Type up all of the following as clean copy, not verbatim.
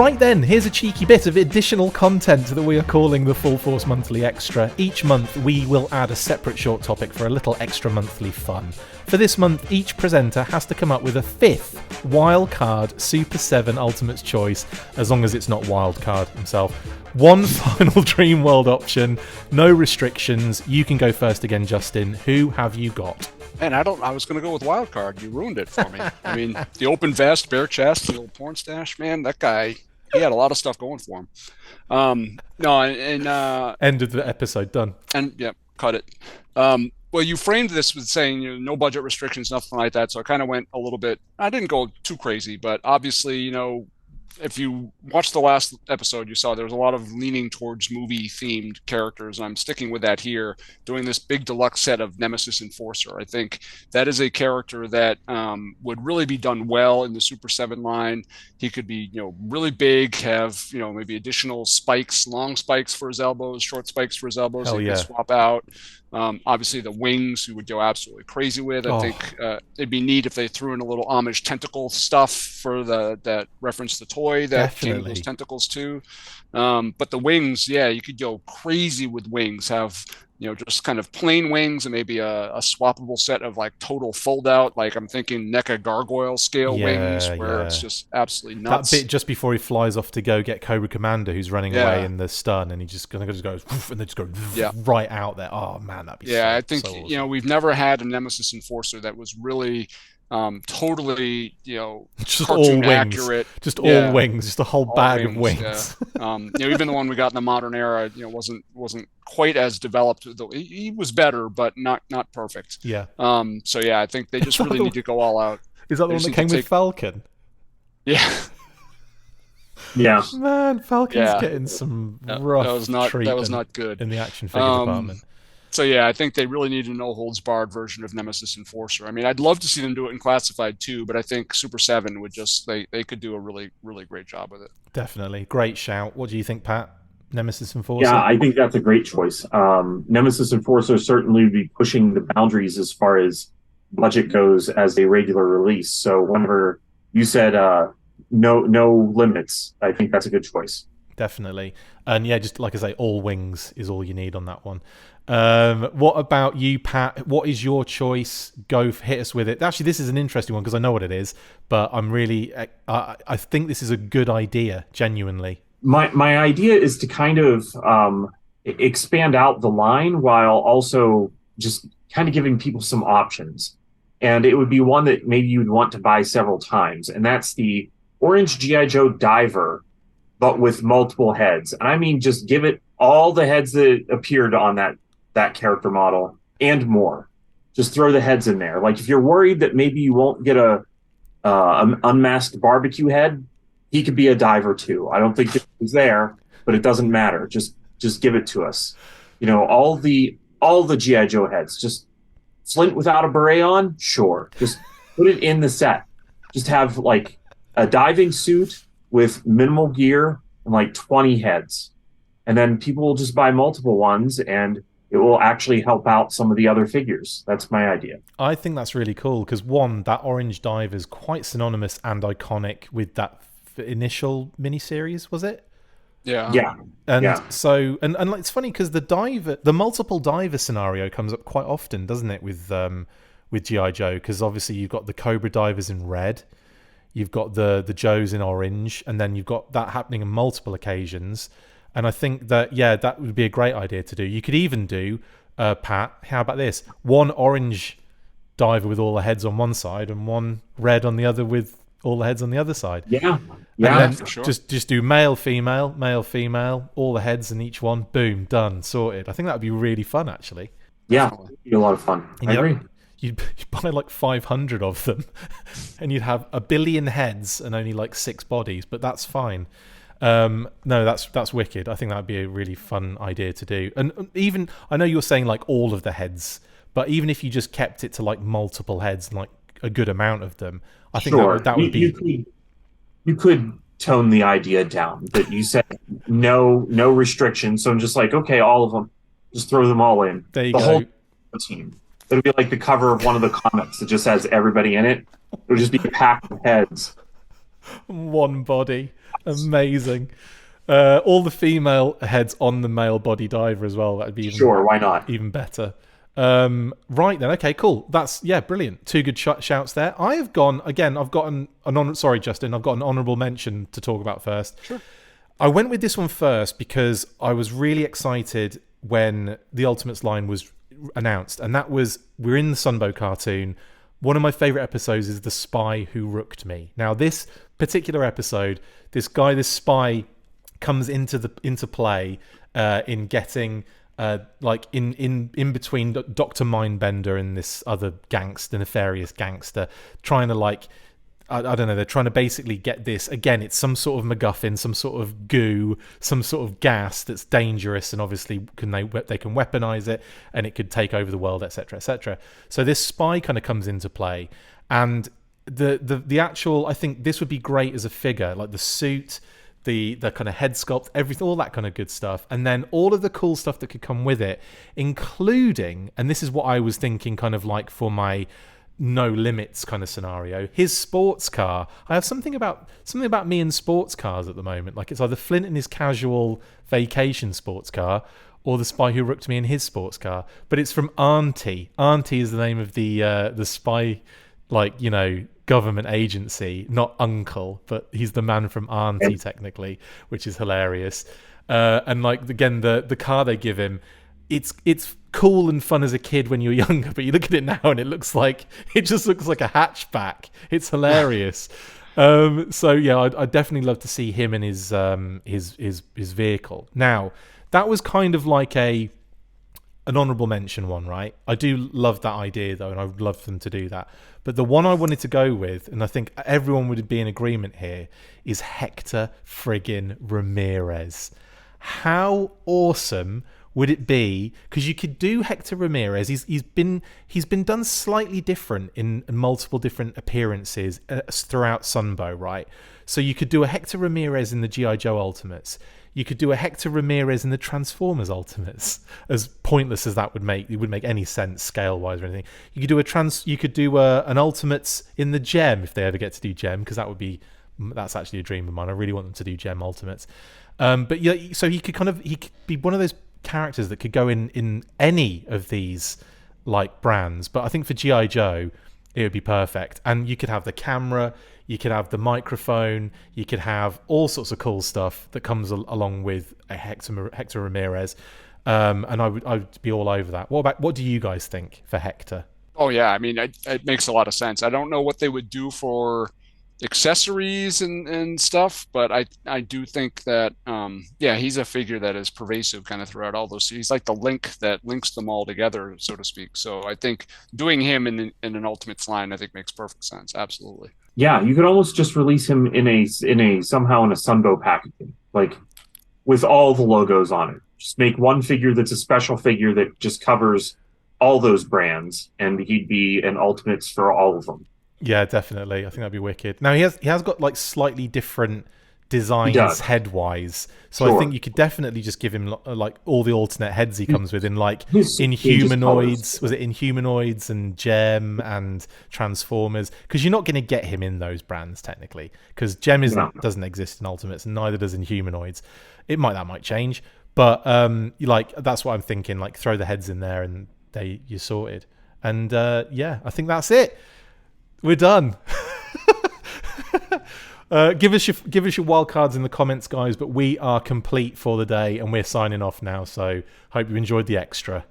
Right then, here's a cheeky bit of additional content that we are calling the Full Force Monthly Extra. Each month, we will add a separate short topic for a little extra monthly fun. For this month, each presenter has to come up with a fifth wildcard Super7 Ultimates choice, as long as it's not wildcard himself. One final Dream World option, no restrictions. You can go first again, Justin. Who have you got? Man, I was going to go with wild card. You ruined it for me. I mean, the open vest, bare chest, the old porn stash, man, that guy, he had a lot of stuff going for him. End of the episode, done. And yeah, cut it. Well, you framed this with saying, no budget restrictions, nothing like that. So I kind of went a little bit, I didn't go too crazy, but obviously, if you watched the last episode, you saw there was a lot of leaning towards movie-themed characters, and I'm sticking with that here, doing this big deluxe set of Nemesis Enforcer. I think that is a character that would really be done well in the Super 7 line. He could be, really big, have, maybe additional spikes, long spikes for his elbows, short spikes for his elbows. Hell he yeah. could swap out. Obviously, the wings we would go absolutely crazy with. I think it'd be neat if they threw in a little homage tentacle stuff for that reference the toy that came with those tentacles too. But the wings, yeah, you could go crazy with wings. Have just kind of plain wings and maybe a swappable set of like total fold out. Like I'm thinking NECA gargoyle scale wings where it's just absolutely nuts. That bit just before he flies off to go get Cobra Commander, who's running away in the stun, and he just goes and they just go right out there. Oh man, that'd be I think so awesome. We've never had a Nemesis Enforcer that was really totally just cartoon all wings. Accurate, just all wings, just a whole bag of wings. Even the one we got in the modern era, wasn't quite as developed. Though he was better, but not perfect. I think they just really need to go all out. Is that the one that came with Falcon? Yeah. Yeah, man, Falcon's getting some rough treatment. That was not good in the action figure department. So I think they really need a no-holds-barred version of Nemesis Enforcer. I mean, I'd love to see them do it in Classified too, but I think Super 7 would they could do a really, really great job with it. Definitely. Great shout. What do you think, Pat? Nemesis Enforcer? Yeah, I think that's a great choice. Nemesis Enforcer certainly would be pushing the boundaries as far as budget goes as a regular release. So whenever you said no limits, I think that's a good choice. Definitely. And just like I say, all wings is all you need on that one. What about you, Pat? What is your choice? Hit us with it. Actually, this is an interesting one because I know what it is, but I'm really, I think this is a good idea, genuinely. My idea is to kind of expand out the line while also just kind of giving people some options. And it would be one that maybe you'd want to buy several times. And that's the Orange G.I. Joe Diver, but with multiple heads. And I mean, just give it all the heads that appeared on that character model and more. Just throw the heads in there. Like if you're worried that maybe you won't get an unmasked barbecue head, he could be a diver too. I don't think it's there, but it doesn't matter. Just give it to us. All the G.I. Joe heads. Just Flint without a beret on? Sure. Just put it in the set. Just have like a diving suit with minimal gear and like 20 heads. And then people will just buy multiple ones and it will actually help out some of the other figures. That's my idea. I think that's really cool because one, that orange diver is quite synonymous and iconic with that initial miniseries, was it? Yeah. So it's funny because the multiple diver scenario comes up quite often, doesn't it, with G.I. Joe? Because obviously you've got the Cobra divers in red, you've got the Joes in orange, and then you've got that happening on multiple occasions. And I think that, that would be a great idea to do. You could even do, Pat, how about this? One orange diver with all the heads on one side and one red on the other with all the heads on the other side. Yeah, and then for sure. Just do male, female, all the heads in each one. Boom, done, sorted. I think that would be really fun, actually. Yeah, it'd be a lot of fun. I agree. You'd buy like 500 of them and you'd have 1 billion heads and only like 6 bodies, but that's fine. No, that's wicked. I think that'd be a really fun idea to do. And even, I know you're saying like all of the heads, but even if you just kept it to like multiple heads and like a good amount of them, I think that would be... You could tone the idea down, but you said no restrictions. So I'm just like, okay, all of them, just throw them all in. There you go. The whole team. It'll be like the cover of one of the comics that just has everybody in it. It'll just be a pack of heads. One body. Amazing. All the female heads on the male body diver as well. That'd be Why not? Even better. Right then. Okay, cool. That's brilliant. Two good shouts there. I have gone again. I've got sorry, Justin. I've got an honourable mention to talk about first. Sure. I went with this one first because I was really excited when the Ultimates line was announced, and that was we're in the Sunbow cartoon. One of my favourite episodes is The Spy Who Rooked Me. Now, this particular episode, this spy comes into play in getting in between Dr. Mindbender and this other nefarious gangster, trying to I don't know, they're trying to basically get this, again, it's some sort of MacGuffin, some sort of goo, some sort of gas that's dangerous, and obviously they can weaponize it, and it could take over the world, etc., etc. So this spy kind of comes into play, and the actual, I think this would be great as a figure, like the suit, the kind of head sculpt, everything, all that kind of good stuff, and then all of the cool stuff that could come with it, including, and this is what I was thinking kind of like for my no limits kind of scenario, his sports car. I have something about me and sports cars at the moment. Like, it's either Flint in his casual vacation sports car or the spy who rooked me in his sports car. But it's from Auntie. Auntie is the name of the spy, government agency, not Uncle, but he's the man from Auntie technically, which is hilarious. And again, the car they give him, it's cool and fun as a kid when you're younger, but you look at it now and it just looks like a hatchback. It's hilarious. So yeah, I'd definitely love to see him in his vehicle. Now, that was kind of like an honourable mention one, right? I do love that idea though, and I would love them to do that. But the one I wanted to go with, and I think everyone would be in agreement here, is Hector friggin' Ramirez. How awesome would it be? Because you could do Hector Ramirez. He's been done slightly different in multiple different appearances throughout Sunbow, right? So you could do a Hector Ramirez in the G.I. Joe Ultimates. You could do a Hector Ramirez in the Transformers Ultimates. As pointless as that would make, it would make any sense scale-wise or anything. You could do an Ultimates in the Gem if they ever get to do Gem, because that's actually a dream of mine. I really want them to do Gem Ultimates. But yeah, so he could be one of those characters that could go in any of these brands, but I think for G.I. Joe it would be perfect. And you could have the camera, you could have the microphone, you could have all sorts of cool stuff that comes along with a Hector Ramirez, and I would be all over that. What do you guys think for Hector? Oh yeah, I mean, it makes a lot of sense. I don't know what they would do for accessories and stuff, but I do think that he's a figure that is pervasive kind of throughout all those. He's like the link that links them all together, so to speak. So I think doing him in an Ultimates line, I think, makes perfect sense. Absolutely. Yeah, you could almost just release him in a Sunbow packaging, with all the logos on it. Just make one figure that's a special figure that just covers all those brands, and he'd be an Ultimates for all of them. Yeah, definitely. I think that'd be wicked. Now he has got slightly different designs head-wise, so sure. I think you could definitely just give him all the alternate heads he comes with in Inhumanoids. Was it Inhumanoids and Gem and Transformers? Because you're not going to get him in those brands technically, because Gem doesn't exist in Ultimates, and neither does Inhumanoids. That might change, but that's what I'm thinking. Throw the heads in there and you're sorted. And I think that's it. We're done. Give us your wild cards in the comments, guys. But we are complete for the day, and we're signing off now. So hope you enjoyed the extra.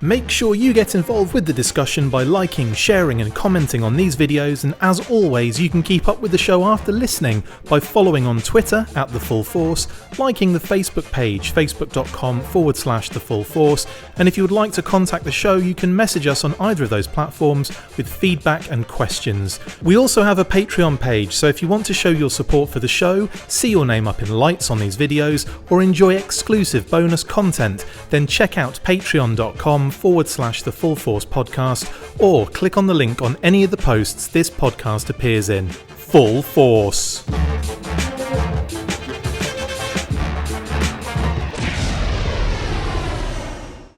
Make sure you get involved with the discussion by liking, sharing and commenting on these videos, and as always you can keep up with the show after listening by following on Twitter @TheFullForce, liking the Facebook page facebook.com/TheFullForce, and if you would like to contact the show you can message us on either of those platforms with feedback and questions. We also have a Patreon page, so if you want to show your support for the show, see your name up in lights on these videos, or enjoy exclusive bonus content, then check out patreon.com/TheFullForce podcast, or click on the link on any of the posts this podcast appears in. Full Force.